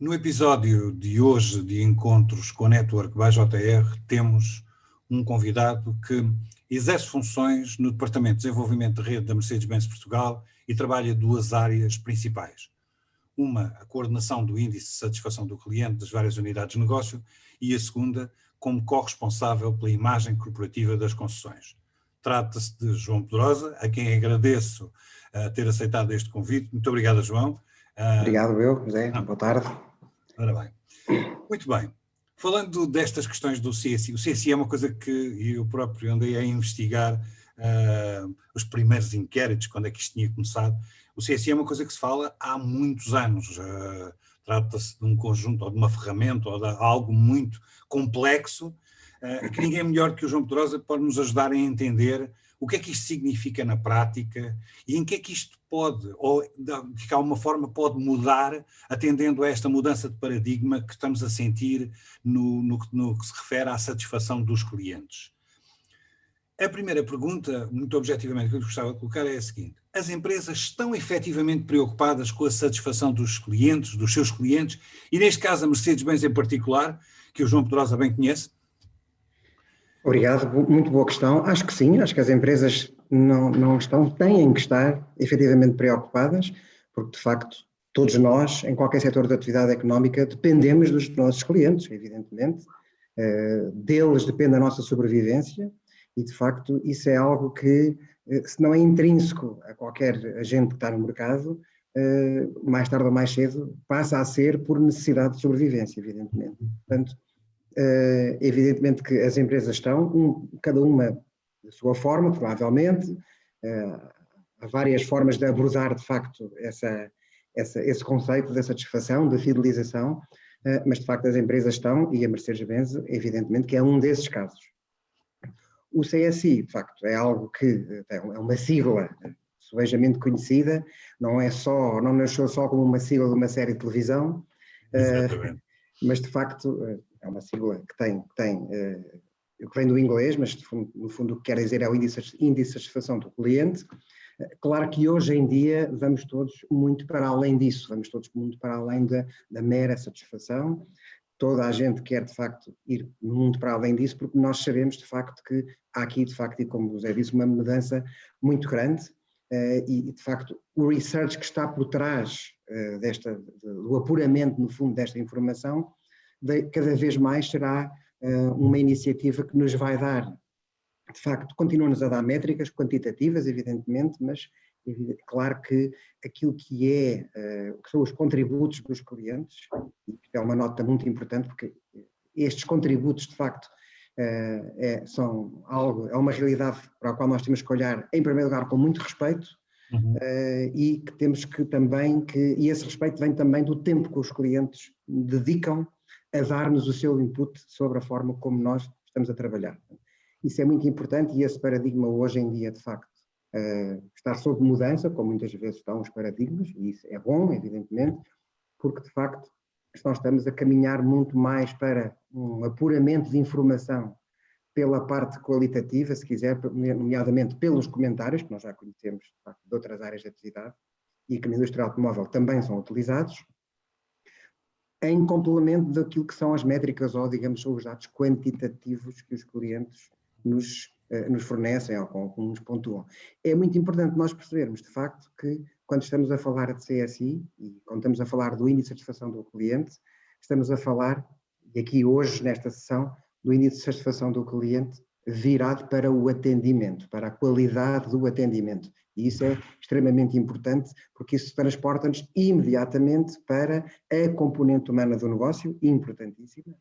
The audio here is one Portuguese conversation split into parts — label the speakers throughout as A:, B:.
A: No episódio de hoje de Encontros com a Network by JR, temos um convidado que exerce funções no Departamento de Desenvolvimento de Rede da Mercedes-Benz Portugal e trabalha duas áreas principais. Uma, a coordenação do índice de satisfação do cliente das várias unidades de negócio, e a segunda, como corresponsável pela imagem corporativa das concessões. Trata-se de João Pedrosa, a quem agradeço ter aceitado este convite. Muito obrigado, João.
B: Obrigado, José. Boa tarde.
A: Ora bem. Muito bem. Falando destas questões do CSI, o CSI é uma coisa que eu próprio andei a investigar os primeiros inquéritos, quando é que isto tinha começado. O CSI é uma coisa que se fala há muitos anos. Trata-se de um conjunto, ou de uma ferramenta, ou de algo muito complexo, que ninguém melhor que o João Pedrosa pode nos ajudar a entender o que é que isto significa na prática e em que é que isto pode, ou de alguma forma pode mudar, atendendo a esta mudança de paradigma que estamos a sentir no que se refere à satisfação dos clientes. A primeira pergunta, muito objetivamente, que eu gostava de colocar é a seguinte: as empresas estão efetivamente preocupadas com a satisfação dos clientes, dos seus clientes, e neste caso a Mercedes-Benz em particular, que o João Pedrosa bem conhece?
B: Obrigado, muito boa questão. Acho que sim, acho que as empresas não estão, têm que estar efetivamente preocupadas, porque de facto todos nós, em qualquer setor de atividade económica, dependemos dos nossos clientes, evidentemente, deles depende a nossa sobrevivência e de facto isso é algo que, se não é intrínseco a qualquer agente que está no mercado, mais tarde ou mais cedo passa a ser por necessidade de sobrevivência, evidentemente. Portanto, evidentemente que as empresas estão, cada uma da sua forma, provavelmente, há várias formas de abordar de facto esse conceito da satisfação, da fidelização, mas de facto as empresas estão, e a Mercedes-Benz evidentemente que é um desses casos. O CSI, de facto, é algo que é uma sigla subejamente conhecida, não nasceu só como uma sigla de uma série de televisão, mas de facto é uma sigla que vem do inglês, mas no fundo o que quer dizer é o índice de satisfação do cliente. Claro que hoje em dia vamos todos muito para além disso, vamos todos muito para além da mera satisfação. Toda a gente quer de facto ir muito para além disso, porque nós sabemos de facto que há aqui de facto, e como o José disse, uma mudança muito grande e de facto o research que está por trás do apuramento no fundo desta informação cada vez mais será uma iniciativa que nos vai dar, de facto, continua-nos a dar métricas quantitativas, evidentemente, mas claro que aquilo que são os contributos dos clientes, e é uma nota muito importante, porque estes contributos, de facto, é uma realidade para a qual nós temos que olhar, em primeiro lugar, com muito respeito, e que temos que também, e esse respeito vem também do tempo que os clientes dedicam a dar-nos o seu input sobre a forma como nós estamos a trabalhar. Isso é muito importante e esse paradigma hoje em dia, de facto, está sob mudança, como muitas vezes estão os paradigmas, e isso é bom, evidentemente, porque, de facto, nós estamos a caminhar muito mais para um apuramento de informação pela parte qualitativa, se quiser, nomeadamente pelos comentários, que nós já conhecemos, de facto, de outras áreas de atividade, e que na indústria automóvel também são utilizados, em complemento daquilo que são as métricas ou, digamos, os dados quantitativos que os clientes nos fornecem ou como nos pontuam. É muito importante nós percebermos, de facto, que quando estamos a falar de CSI e quando estamos a falar do índice de satisfação do cliente, estamos a falar, e aqui hoje nesta sessão, do índice de satisfação do cliente virado para o atendimento, para a qualidade do atendimento. E isso é extremamente importante, porque isso transporta-nos imediatamente para a componente humana do negócio, importantíssima.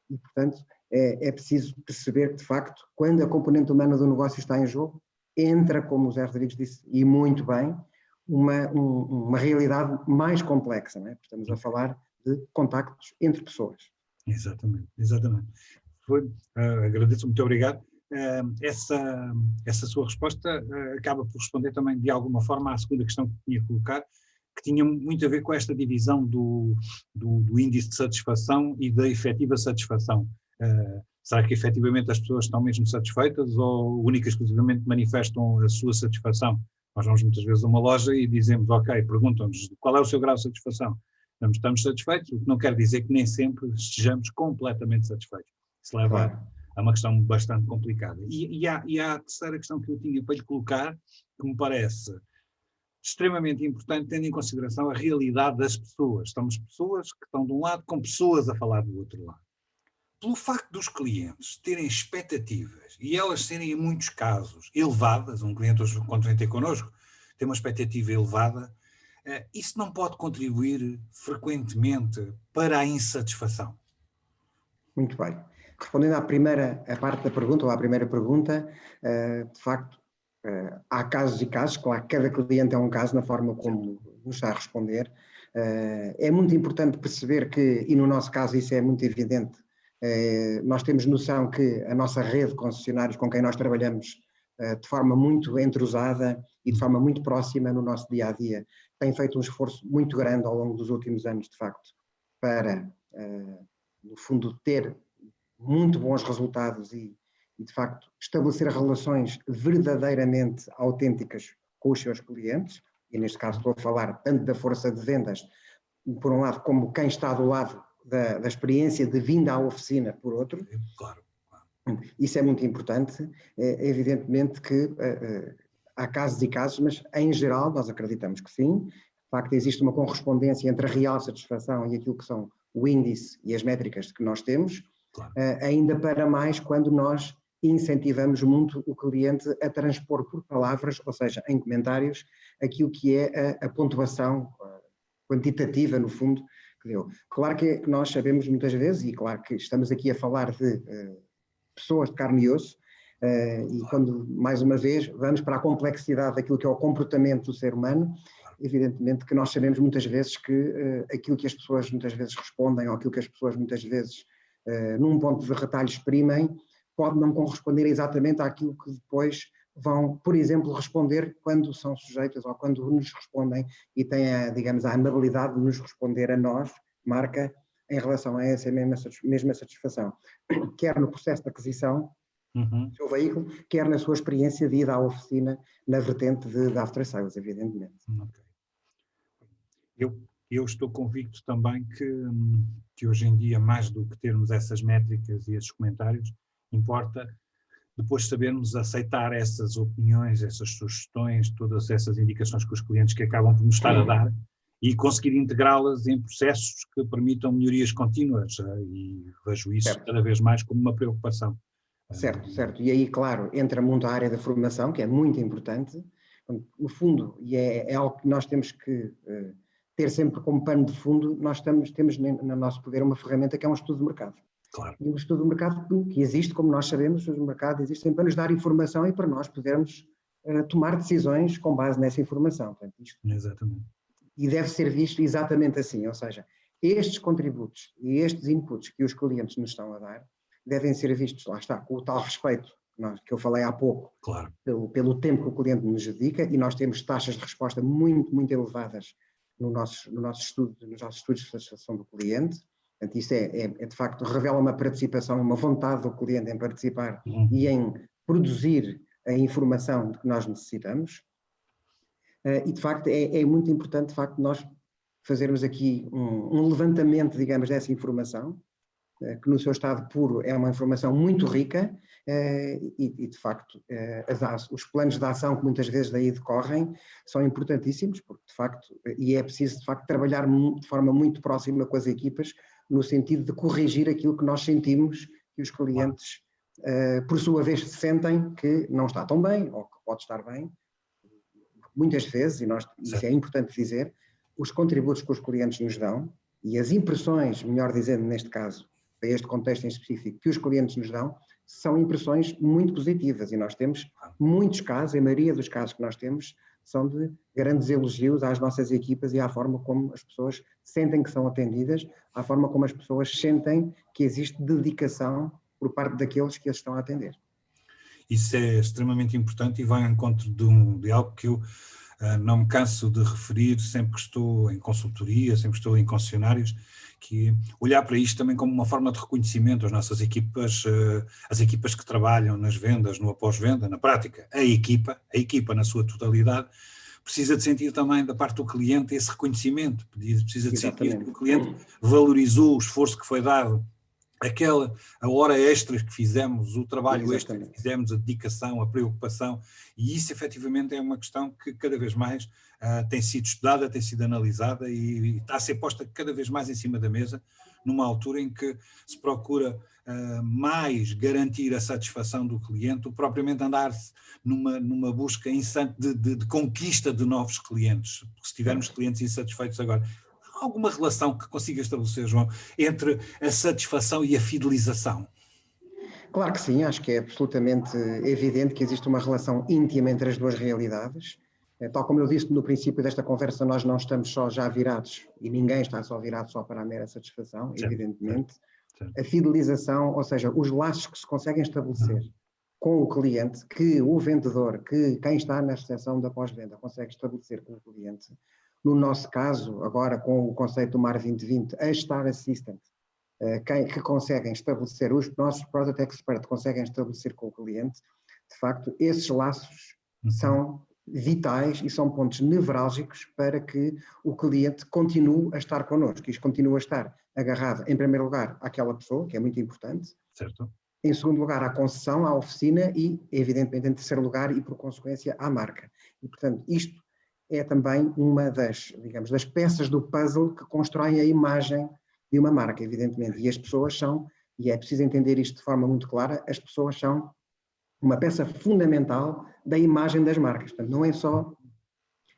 B: E, portanto, é preciso perceber que, de facto, quando a componente humana do negócio está em jogo, entra, como o Zé Rodrigues disse, e muito bem, uma realidade mais complexa, não é? Estamos a falar de contactos entre pessoas.
A: Exatamente, exatamente. Agradeço, muito obrigado. Essa sua resposta acaba por responder também de alguma forma à segunda questão que tinha colocado, que tinha muito a ver com esta divisão do índice de satisfação e da efetiva satisfação. Será que efetivamente as pessoas estão mesmo satisfeitas ou única e exclusivamente manifestam a sua satisfação? Nós vamos muitas vezes a uma loja e dizemos, ok, perguntam-nos qual é o seu grau de satisfação. Não estamos satisfeitos, o que não quer dizer que nem sempre estejamos completamente satisfeitos. Isso leva
B: Claro.
A: a uma questão bastante complicada. E há a terceira questão que eu tinha para lhe colocar, que me parece extremamente importante, tendo em consideração a realidade das pessoas. Estamos pessoas que estão de um lado com pessoas a falar do outro lado. Pelo facto dos clientes terem expectativas e elas serem, em muitos casos, elevadas, um cliente hoje, quando vem ter connosco, tem uma expectativa elevada, isso não pode contribuir frequentemente para a insatisfação?
B: Muito bem. Respondendo à parte da pergunta, ou à primeira pergunta, de facto, há casos e casos, claro que cada cliente é um caso na forma como nos está a responder. É muito importante perceber que, e no nosso caso isso é muito evidente, nós temos noção que a nossa rede de concessionários com quem nós trabalhamos de forma muito entrosada e de forma muito próxima no nosso dia-a-dia, tem feito um esforço muito grande ao longo dos últimos anos, de facto, para, no fundo, ter muito bons resultados e, de facto, estabelecer relações verdadeiramente autênticas com os seus clientes, e neste caso estou a falar tanto da força de vendas, por um lado, como quem está do lado da experiência de vinda à oficina, por outro.
A: Claro.
B: Isso é muito importante. Evidentemente que há casos e casos, mas em geral nós acreditamos que sim. De facto, existe uma correspondência entre a real satisfação e aquilo que são o índice e as métricas que nós temos,
A: Claro.
B: Ainda para mais quando nós incentivamos muito o cliente a transpor por palavras, ou seja, em comentários, aquilo que é a pontuação quantitativa, no fundo, que deu. Claro que nós sabemos muitas vezes, e claro que estamos aqui a falar de pessoas de carne e osso, e quando, mais uma vez, vamos para a complexidade daquilo que é o comportamento do ser humano, evidentemente que nós sabemos muitas vezes que aquilo que as pessoas muitas vezes respondem, ou aquilo que as pessoas muitas vezes, num ponto de retalho, exprimem, pode não corresponder exatamente àquilo que depois vão, por exemplo, responder quando são sujeitas ou quando nos respondem e têm, digamos, a amabilidade de nos responder a nós, marca, em relação a essa mesma satisfação, quer no processo de aquisição do seu veículo, quer na sua experiência de ida à oficina, na vertente de after sales, evidentemente.
A: Okay. Eu estou convicto também que hoje em dia, mais do que termos essas métricas e esses comentários, importa depois sabermos aceitar essas opiniões, essas sugestões, todas essas indicações que os clientes que acabam por nos estar a dar e conseguir integrá-las em processos que permitam melhorias contínuas, e vejo isso
B: Certo.
A: cada vez mais como uma preocupação.
B: Certo, certo. E aí, claro, entra muito a área da formação, que é muito importante. No fundo, e é algo que nós temos que ter sempre como pano de fundo, nós temos no nosso poder uma ferramenta que é um estudo de mercado.
A: Claro.
B: E um estudo de mercado que existe, como nós sabemos, o mercado existe para nos dar informação e para nós podermos tomar decisões com base nessa informação. Portanto, isto,
A: exatamente.
B: E deve ser visto exatamente assim, ou seja, estes contributos e estes inputs que os clientes nos estão a dar devem ser vistos, lá está, com o tal respeito que eu falei há pouco,
A: claro,
B: pelo tempo que o cliente nos dedica, e nós temos taxas de resposta muito, muito elevadas nos nossos estudos de satisfação do cliente. Portanto, isso de facto, revela uma participação, uma vontade do cliente em participar e em produzir a informação de que nós necessitamos. E, de facto, é muito importante, de facto, nós fazermos aqui um levantamento, digamos, dessa informação, que no seu estado puro é uma informação muito rica, e de facto os planos de ação que muitas vezes daí decorrem são importantíssimos, porque de facto, e é preciso de facto trabalhar de forma muito próxima com as equipas, no sentido de corrigir aquilo que nós sentimos que os clientes, por sua vez, sentem que não está tão bem, ou que pode estar bem. Muitas vezes, isso é importante dizer, os contributos que os clientes nos dão, e as impressões, melhor dizendo neste caso, para este contexto em específico, que os clientes nos dão, são impressões muito positivas, e nós temos muitos casos, a maioria dos casos que nós temos, são de grandes elogios às nossas equipas e à forma como as pessoas sentem que são atendidas, à forma como as pessoas sentem que existe dedicação por parte daqueles que as estão a atender.
A: Isso é extremamente importante e vai ao encontro de algo que eu não me canso de referir sempre que estou em consultoria, sempre que estou em concessionários, que olhar para isto também como uma forma de reconhecimento às nossas equipas, as equipas que trabalham nas vendas, no após-venda, na prática, a equipa na sua totalidade, precisa de sentir também da parte do cliente esse reconhecimento, precisa de sentir que o
B: Exatamente.
A: cliente valorizou o esforço que foi dado, a hora extra que fizemos, o trabalho extra que
B: Exatamente.
A: fizemos, a dedicação, a preocupação, e isso efetivamente é uma questão que cada vez mais tem sido estudada, tem sido analisada e está a ser posta cada vez mais em cima da mesa, numa altura em que se procura mais garantir a satisfação do cliente do que propriamente andar-se numa busca incessante de conquista de novos clientes. Porque se tivermos clientes insatisfeitos agora, há alguma relação que consiga estabelecer, João, entre a satisfação e a fidelização?
B: Claro que sim, acho que é absolutamente evidente que existe uma relação íntima entre as duas realidades. Tal como eu disse no princípio desta conversa, nós não estamos só já virados, e ninguém está só virado só para a mera satisfação,
A: Certo,
B: evidentemente.
A: certo.
B: A fidelização, ou seja, os laços que se conseguem estabelecer com o cliente, que o vendedor, que quem está na recepção da pós-venda consegue estabelecer com o cliente. No nosso caso, agora com o conceito do MAR 2020, a Star Assistant, que conseguem estabelecer, os nossos Product Expert conseguem estabelecer com o cliente, de facto, esses laços são vitais e são pontos nevrálgicos para que o cliente continue a estar connosco. Isto continua a estar agarrado, em primeiro lugar, àquela pessoa, que é muito importante.
A: Certo.
B: Em segundo lugar, à concessão, à oficina e, evidentemente, em terceiro lugar e, por consequência, à marca. E, portanto, isto é também uma das, digamos, das peças do puzzle que constroem a imagem de uma marca, evidentemente. E as pessoas são, e é preciso entender isto de forma muito clara, as pessoas são uma peça fundamental da imagem das marcas. Portanto, não é só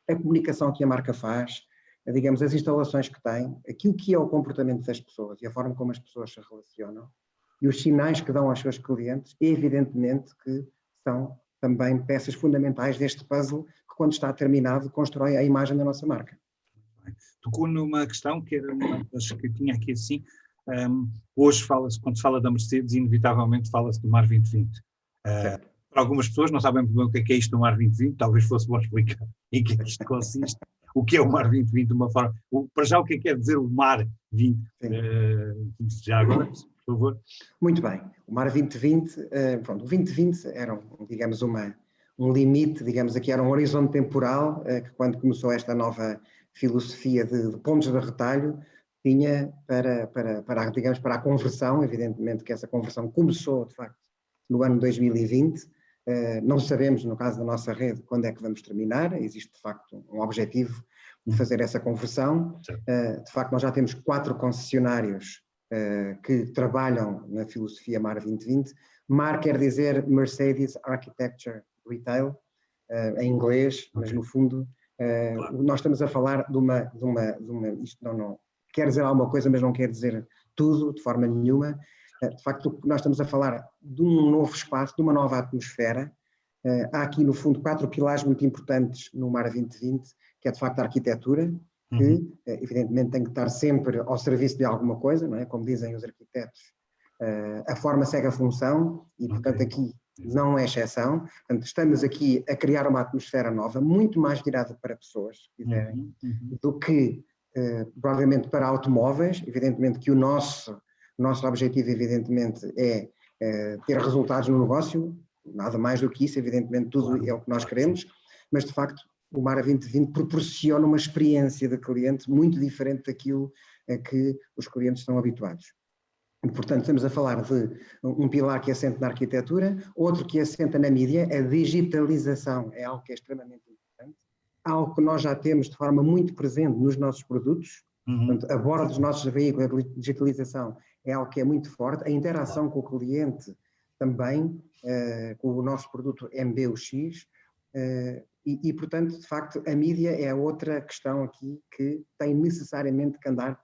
B: a comunicação que a marca faz, digamos, as instalações que tem, aquilo que é o comportamento das pessoas e a forma como as pessoas se relacionam e os sinais que dão aos seus clientes, evidentemente que são também peças fundamentais deste puzzle que, quando está terminado, constrói a imagem da nossa marca.
A: Tocou numa questão que era uma das que tinha aqui assim, hoje fala-se, quando se fala da Mercedes, inevitavelmente fala-se do MAR 2020. Para algumas pessoas não sabem bem o que é isto do MAR 2020, talvez fosse bom explicar em que é que isto consiste, o que é o MAR 2020 de uma forma, para já o que é quer dizer o MAR 20, já agora, por favor.
B: Muito bem, o MAR 2020, pronto, o 2020 era, digamos, um limite, digamos aqui, era um horizonte temporal que quando começou esta nova filosofia de pontos de retalho, tinha digamos, para a conversão, evidentemente que essa conversão começou, de facto, no ano 2020, não sabemos, no caso da nossa rede, quando é que vamos terminar, existe, de facto, um objetivo de fazer essa conversão. De facto, nós já temos 4 concessionários que trabalham na filosofia MAR 2020. MAR quer dizer Mercedes Architecture Retail, em inglês, mas no fundo nós estamos a falar de uma isto não quer dizer alguma coisa, mas não quer dizer tudo, de forma nenhuma. De facto, nós estamos a falar de um novo espaço, de uma nova atmosfera. Há aqui, no fundo, 4 pilares muito importantes no MAR 2020, que é, de facto, a arquitetura, que, evidentemente, tem que estar sempre ao serviço de alguma coisa, não é? Como dizem os arquitetos, a forma segue a função e, portanto, aqui não é exceção. Portanto, estamos aqui a criar uma atmosfera nova, muito mais virada para pessoas, se quiserem, do que, provavelmente, para automóveis. Evidentemente que o nosso objetivo, evidentemente, é ter resultados no negócio, nada mais do que isso, evidentemente, tudo é o que nós queremos, mas, de facto, o MAR 2020 proporciona uma experiência de cliente muito diferente daquilo a que os clientes estão habituados. E, portanto, estamos a falar de um pilar que assenta na arquitetura, outro que assenta na mídia, a digitalização é algo que é extremamente importante, algo que nós já temos de forma muito presente nos nossos produtos, portanto, a bordo dos nossos veículos, a digitalização é algo que é muito forte, a interação com o cliente também, com o nosso produto MBUX, e, portanto, de facto, a mídia é a outra questão aqui que tem necessariamente que andar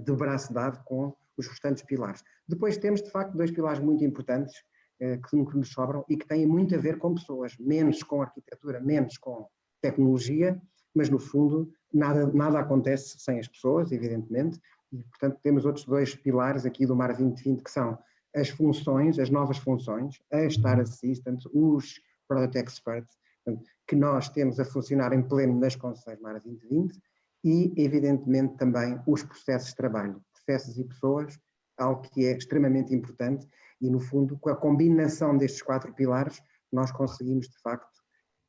B: de braço dado com os restantes pilares. Depois temos, de facto, 2 pilares muito importantes que nos sobram e que têm muito a ver com pessoas, menos com arquitetura, menos com tecnologia, mas, no fundo, nada acontece sem as pessoas, evidentemente, e, portanto, temos outros 2 pilares aqui do MAR 2020 que são as funções, as novas funções, a Star Assistant, os Product Experts, que nós temos a funcionar em pleno nas concessões MAR 2020 e, evidentemente, também os processos de trabalho, processos e pessoas, algo que é extremamente importante e, no fundo, com a combinação destes 4 pilares, nós conseguimos, de facto,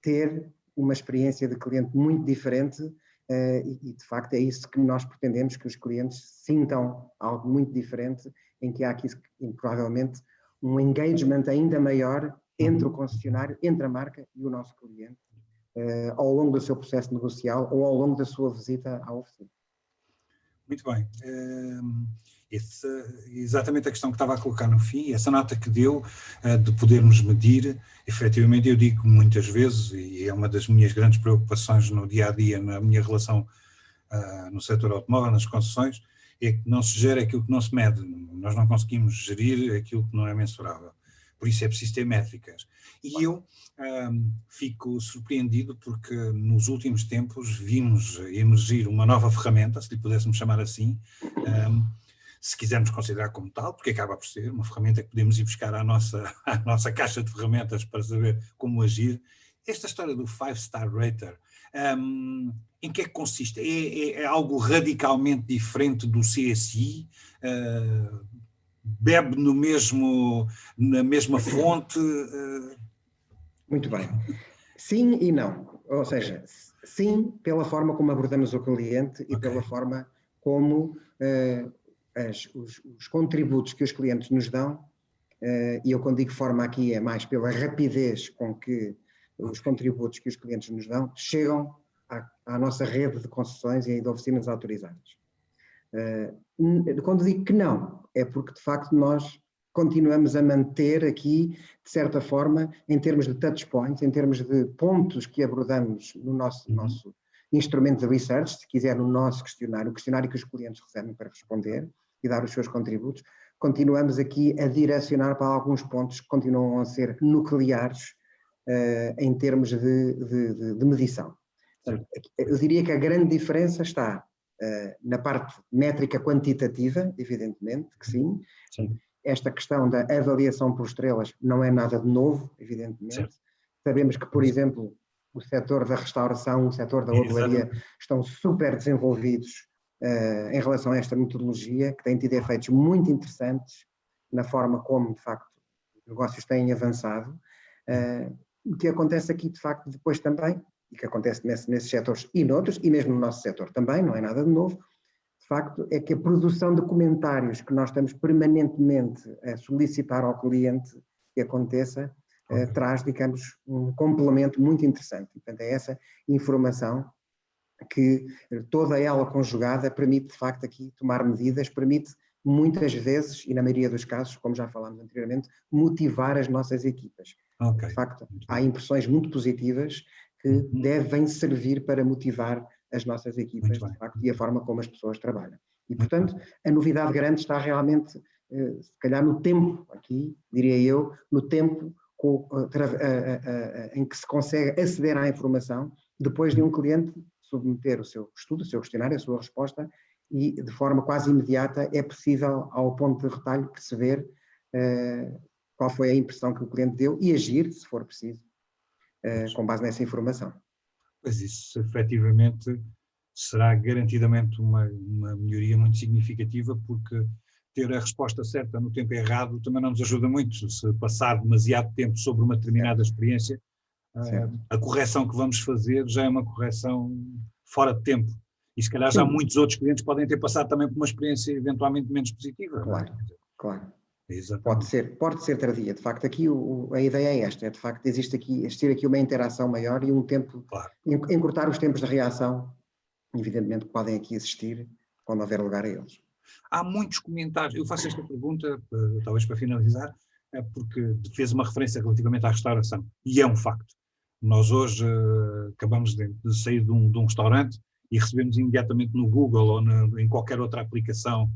B: ter uma experiência de cliente muito diferente e de facto é isso que nós pretendemos, que os clientes sintam algo muito diferente, em que há aqui provavelmente um engagement ainda maior entre o concessionário, entre a marca e o nosso cliente, ao longo do seu processo negocial ou ao longo da sua visita à oficina.
A: Muito bem. Exatamente a questão que estava a colocar no fim, essa nota que deu de podermos medir, efetivamente eu digo muitas vezes, e é uma das minhas grandes preocupações no dia-a-dia, na minha relação no setor automóvel, nas concessões, é que não se gera aquilo que não se mede. Nós não conseguimos gerir aquilo que não é mensurável. Por isso é preciso ter métricas. E eu fico surpreendido porque nos últimos tempos vimos emergir uma nova ferramenta, se lhe pudéssemos chamar assim, se quisermos considerar como tal, porque acaba por ser uma ferramenta que podemos ir buscar à nossa caixa de ferramentas para saber como agir. Esta história do 5-star rater, em que é que consiste? É algo radicalmente diferente do CSI? Bebe na mesma fonte?
B: Muito bem. Sim e não. Ou seja, sim pela forma como abordamos o cliente e pela forma como os contributos que os clientes nos dão, e eu quando digo forma aqui é mais pela rapidez com que os contributos que os clientes nos dão chegam à nossa rede de concessões e de oficinas autorizadas. Quando digo que não, é porque de facto nós continuamos a manter aqui, de certa forma, em termos de touch points, em termos de pontos que abordamos no nosso instrumento de research, se quiser no nosso questionário, o questionário que os clientes recebem para responder e dar os seus contributos, continuamos aqui a direcionar para alguns pontos que continuam a ser nucleares em termos de medição. Portanto, eu diria que a grande diferença está na parte métrica quantitativa, evidentemente, que sim. Esta questão da avaliação por estrelas não é nada de novo, evidentemente. Certo. Sabemos que, por exemplo, o setor da restauração, o setor da hotelaria estão super desenvolvidos em relação a esta metodologia, que tem tido efeitos muito interessantes na forma como, de facto, os negócios têm avançado. O que acontece aqui, de facto, depois também, e que acontece nesses setores e noutros, e mesmo no nosso setor também, não é nada de novo, de facto, é que a produção de comentários que nós estamos permanentemente a solicitar ao cliente que aconteça, traz, digamos, um complemento muito interessante. Portanto, é essa informação que toda ela conjugada permite, de facto, aqui tomar medidas, permite muitas vezes, e na maioria dos casos, como já falámos anteriormente, motivar as nossas equipas. De facto, há impressões muito positivas que devem servir para motivar as nossas equipas, de facto, e a forma como as pessoas trabalham. E, portanto, a novidade grande está realmente, se calhar, no tempo, aqui, diria eu, no tempo em que se consegue aceder à informação, depois de um cliente submeter o seu estudo, o seu questionário, a sua resposta, e de forma quase imediata é possível, ao ponto de retalho, perceber qual foi a impressão que o cliente deu e agir, se for preciso, com base nessa informação.
A: Pois isso, efetivamente, será garantidamente uma melhoria muito significativa, porque ter a resposta certa no tempo errado também não nos ajuda muito. Se passar demasiado tempo sobre uma determinada experiência, a correção que vamos fazer já é uma correção fora de tempo. E se calhar já muitos outros clientes podem ter passado também por uma experiência eventualmente menos positiva.
B: Claro, claro. Pode ser tardia. De facto, aqui a ideia é esta, de facto existir aqui uma interação maior e um tempo, encurtar os tempos de reação, evidentemente podem aqui existir quando houver lugar a eles.
A: Há muitos comentários, eu faço esta pergunta, talvez para finalizar, porque fez uma referência relativamente à restauração, e é um facto. Nós hoje acabamos de sair de um restaurante e recebemos imediatamente no Google ou em qualquer outra aplicação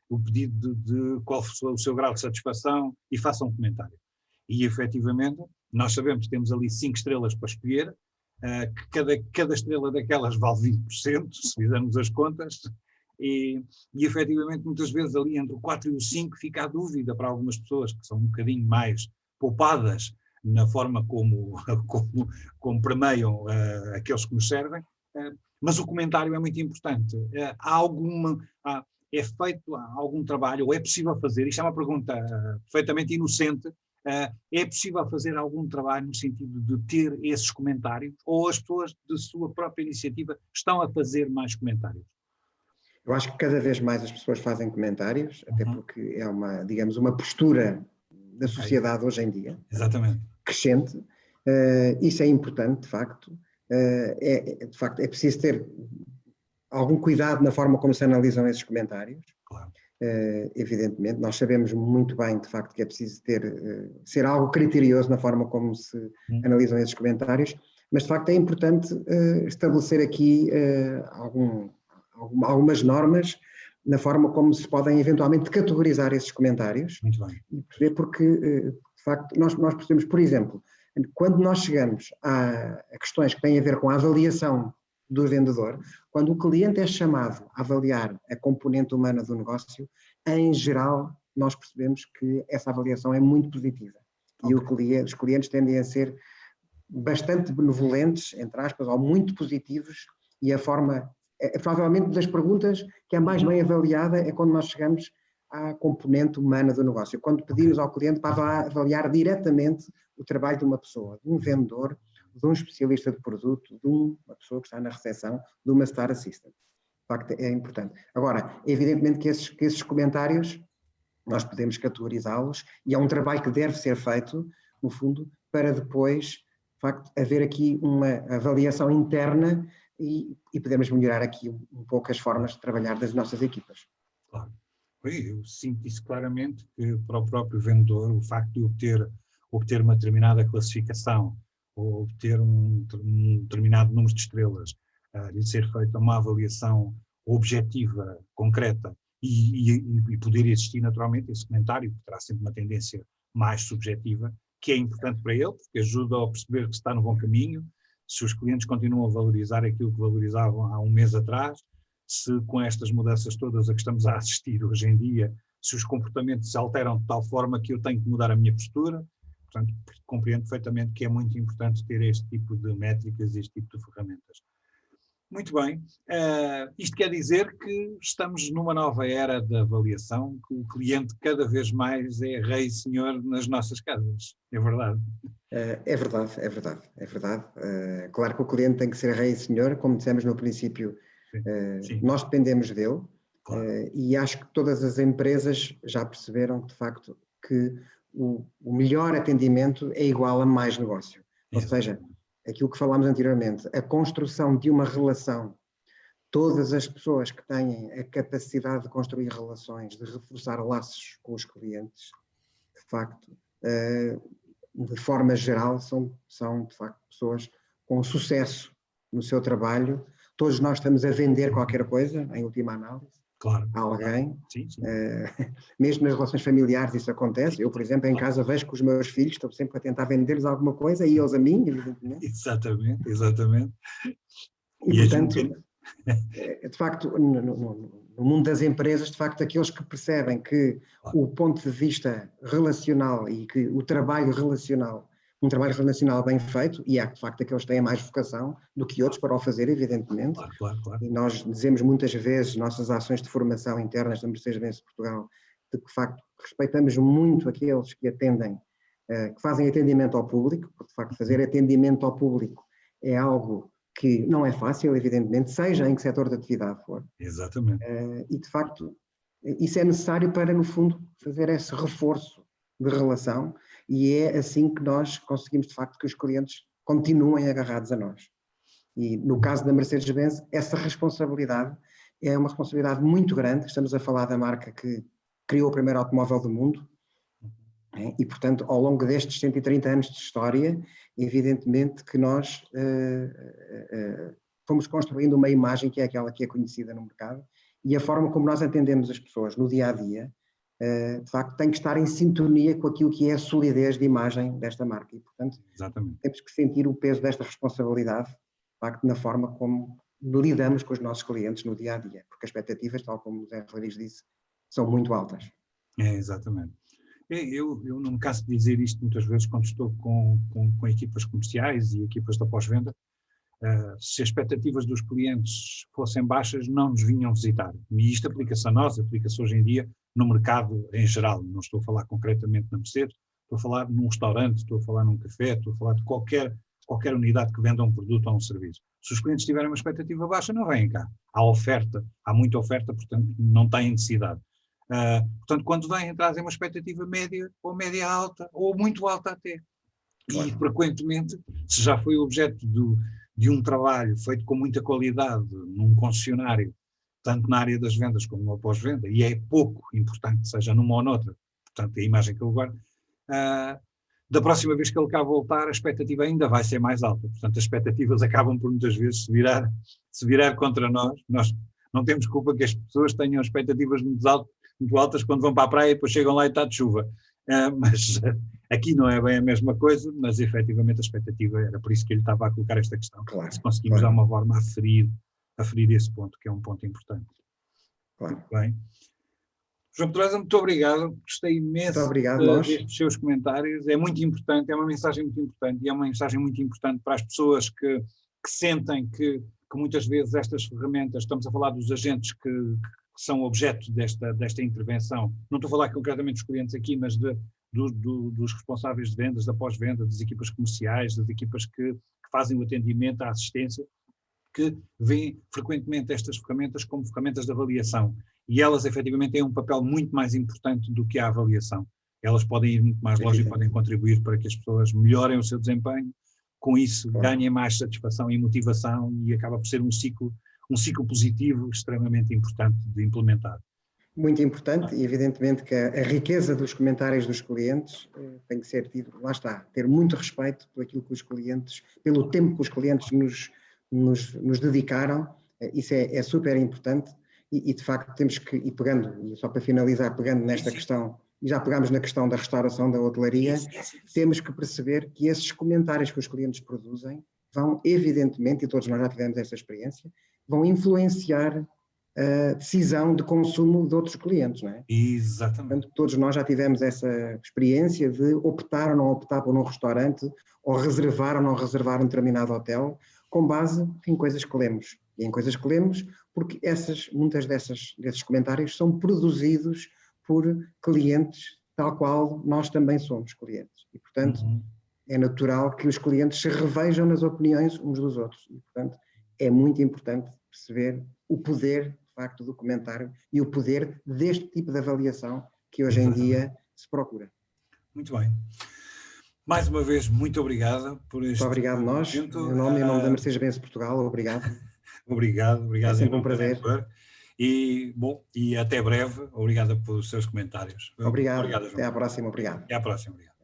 A: o pedido de qual foi o seu grau de satisfação e faça um comentário. E efetivamente nós sabemos que temos ali 5 estrelas para escolher, que cada estrela daquelas vale 20%, se fizermos as contas, e efetivamente muitas vezes ali entre o 4 e o 5 fica a dúvida para algumas pessoas que são um bocadinho mais poupadas na forma como premiam aqueles que nos servem, mas o comentário é muito importante. É feito algum trabalho, ou é possível fazer, isto é uma pergunta perfeitamente inocente, É possível fazer algum trabalho no sentido de ter esses comentários, ou as pessoas de sua própria iniciativa estão a fazer mais comentários?
B: Eu acho que cada vez mais as pessoas fazem comentários, até porque é uma, digamos, uma postura da sociedade hoje em dia.
A: Exatamente.
B: Crescente. Isso é importante, de facto. De facto, é preciso ter algum cuidado na forma como se analisam esses comentários.
A: Claro.
B: Evidentemente, nós sabemos muito bem, de facto, que é preciso ser algo criterioso na forma como se analisam esses comentários, mas, de facto, é importante estabelecer aqui algumas normas na forma como se podem eventualmente categorizar esses comentários.
A: Muito bem.
B: E perceber porque, de facto, nós percebemos, por exemplo, quando nós chegamos a questões que têm a ver com a avaliação do vendedor, quando o cliente é chamado a avaliar a componente humana do negócio, em geral, nós percebemos que essa avaliação é muito positiva. Okay. E os clientes tendem a ser bastante benevolentes, entre aspas, ou muito positivos, e a forma, provavelmente das perguntas que é mais bem avaliada é quando nós chegamos à componente humana do negócio, quando pedimos ao cliente para avaliar diretamente o trabalho de uma pessoa, de um vendedor, de um especialista de produto, de uma pessoa que está na recepção, de uma Star Assistant. De facto, é importante. Agora, evidentemente que esses comentários, nós podemos categorizá-los, e é um trabalho que deve ser feito, no fundo, para depois, de facto, haver aqui uma avaliação interna e podemos melhorar aqui um pouco as formas de trabalhar das nossas equipas.
A: Claro. Eu sinto isso claramente, que para o próprio vendedor, o facto de obter uma determinada classificação, ou obter um determinado número de estrelas, de ser feita uma avaliação objetiva, concreta, e poder existir naturalmente esse comentário, que terá sempre uma tendência mais subjetiva, que é importante para ele, porque ajuda a perceber que está no bom caminho, se os clientes continuam a valorizar aquilo que valorizavam há um mês atrás, se com estas mudanças todas a que estamos a assistir hoje em dia, se os comportamentos se alteram de tal forma que eu tenho que mudar a minha postura. Portanto, compreendo perfeitamente que é muito importante ter este tipo de métricas e este tipo de ferramentas. Muito bem. Isto quer dizer que estamos numa nova era de avaliação, que o cliente cada vez mais é rei e senhor nas nossas casas. É verdade?
B: É verdade. Claro que o cliente tem que ser rei e senhor, como dissemos no princípio. Sim. Nós dependemos dele, claro. E acho que todas as empresas já perceberam que, de facto, que o melhor atendimento é igual a mais negócio. Ou seja, aquilo que falámos anteriormente, a construção de uma relação, todas as pessoas que têm a capacidade de construir relações, de reforçar laços com os clientes, de facto, de forma geral, são de facto pessoas com sucesso no seu trabalho. Todos nós estamos a vender qualquer coisa, em última análise,
A: claro,
B: a alguém.
A: Sim.
B: Mesmo nas relações familiares isso acontece. Eu, por exemplo, em casa vejo que os meus filhos estão sempre a tentar vender-lhes alguma coisa e eles a mim, evidentemente.
A: Exatamente.
B: E portanto, de facto, no mundo das empresas, de facto, aqueles que percebem que o ponto de vista relacional e que o trabalho relacional, um trabalho relacional bem feito, e há de facto aqueles que têm mais vocação do que outros para o fazer, evidentemente.
A: Claro.
B: E nós dizemos muitas vezes, nossas ações de formação internas da Mercedes-Benz Portugal, de que de facto respeitamos muito aqueles que atendem, que fazem atendimento ao público, porque de facto fazer atendimento ao público é algo que não é fácil, evidentemente, seja em que setor de atividade for.
A: Exatamente.
B: E de facto isso é necessário para, no fundo, fazer esse reforço de relação, e é assim que nós conseguimos, de facto, que os clientes continuem agarrados a nós. E no caso da Mercedes-Benz, essa responsabilidade é uma responsabilidade muito grande. Estamos a falar da marca que criou o primeiro automóvel do mundo, e, portanto, ao longo destes 130 anos de história, evidentemente que nós fomos construindo uma imagem que é aquela que é conhecida no mercado, e a forma como nós atendemos as pessoas no dia-a-dia, de facto, tem que estar em sintonia com aquilo que é a solidez de imagem desta marca. E, portanto, temos que sentir o peso desta responsabilidade, de facto, na forma como lidamos com os nossos clientes no dia-a-dia, porque as expectativas, tal como o Zé Rodrigues disse, são muito altas.
A: Exatamente. Eu não me canso de dizer isto muitas vezes quando estou com equipas comerciais e equipas de pós-venda. Se as expectativas dos clientes fossem baixas, não nos vinham visitar. E isto aplica-se a nós, aplica-se hoje em dia no mercado em geral. Não estou a falar concretamente na Mercedes, estou a falar num restaurante, estou a falar num café, estou a falar de qualquer unidade que venda um produto ou um serviço. Se os clientes tiverem uma expectativa baixa, não vêm cá. Há muita oferta, portanto não têm necessidade. Portanto, quando vêm, trazem uma expectativa média ou média alta, ou muito alta até. E frequentemente, se já foi objeto de um trabalho feito com muita qualidade num concessionário, tanto na área das vendas como no pós-venda, e é pouco importante, seja numa ou noutra, portanto a imagem que ele guarda, da próxima vez que ele cá voltar, a expectativa ainda vai ser mais alta. Portanto, as expectativas acabam por muitas vezes se virar contra nós. Nós não temos culpa que as pessoas tenham expectativas muito altas quando vão para a praia e depois chegam lá e está de chuva. Mas aqui não é bem a mesma coisa, mas efetivamente a expectativa era por isso que ele estava a colocar esta questão.
B: Claro,
A: se conseguimos dar uma forma a ferir esse ponto, que é um ponto importante.
B: Claro.
A: Muito bem. João Pedrosa, muito obrigado, gostei imenso destes seus comentários, é muito importante, é uma mensagem muito importante e é uma mensagem muito importante para as pessoas que sentem que muitas vezes estas ferramentas, estamos a falar dos agentes que são objeto desta intervenção, não estou a falar concretamente dos clientes aqui, mas dos responsáveis de vendas, da pós-venda, das equipas comerciais, das equipas que fazem o atendimento, a assistência, que veem frequentemente estas ferramentas como ferramentas de avaliação. E elas, efetivamente, têm um papel muito mais importante do que a avaliação. Elas podem ir muito mais longe e podem contribuir para que as pessoas melhorem o seu desempenho, com isso ganhem mais satisfação e motivação e acaba por ser um ciclo positivo extremamente importante de implementar.
B: Muito importante e evidentemente que a riqueza dos comentários dos clientes tem que ser tido, lá está, ter muito respeito pelo tempo que os clientes nos dedicaram, isso é super importante. E de facto temos que, e só para finalizar, pegando nesta questão, e já pegámos na questão da restauração, da hotelaria, temos que perceber que esses comentários que os clientes produzem vão evidentemente, e todos nós já tivemos essa experiência, vão influenciar a decisão de consumo de outros clientes, não é?
A: Exatamente.
B: Portanto, todos nós já tivemos essa experiência de optar ou não optar por um restaurante, ou reservar ou não reservar um determinado hotel, com base em coisas que lemos. E em coisas que lemos, porque muitas desses comentários são produzidos por clientes, tal qual nós também somos clientes. E, portanto, é natural que os clientes se revejam nas opiniões uns dos outros. E, portanto, é muito importante perceber o poder, de facto, do comentário e o poder deste tipo de avaliação que hoje em dia se procura.
A: Muito bem. Mais uma vez, muito obrigado por este...
B: Muito obrigado nós. Em nome da Mercedes-Benz Portugal, obrigado.
A: Obrigado.
B: É sempre um prazer.
A: E até breve. Obrigado pelos seus comentários.
B: Obrigado. Até à próxima. Obrigado.
A: Até à próxima. Obrigado.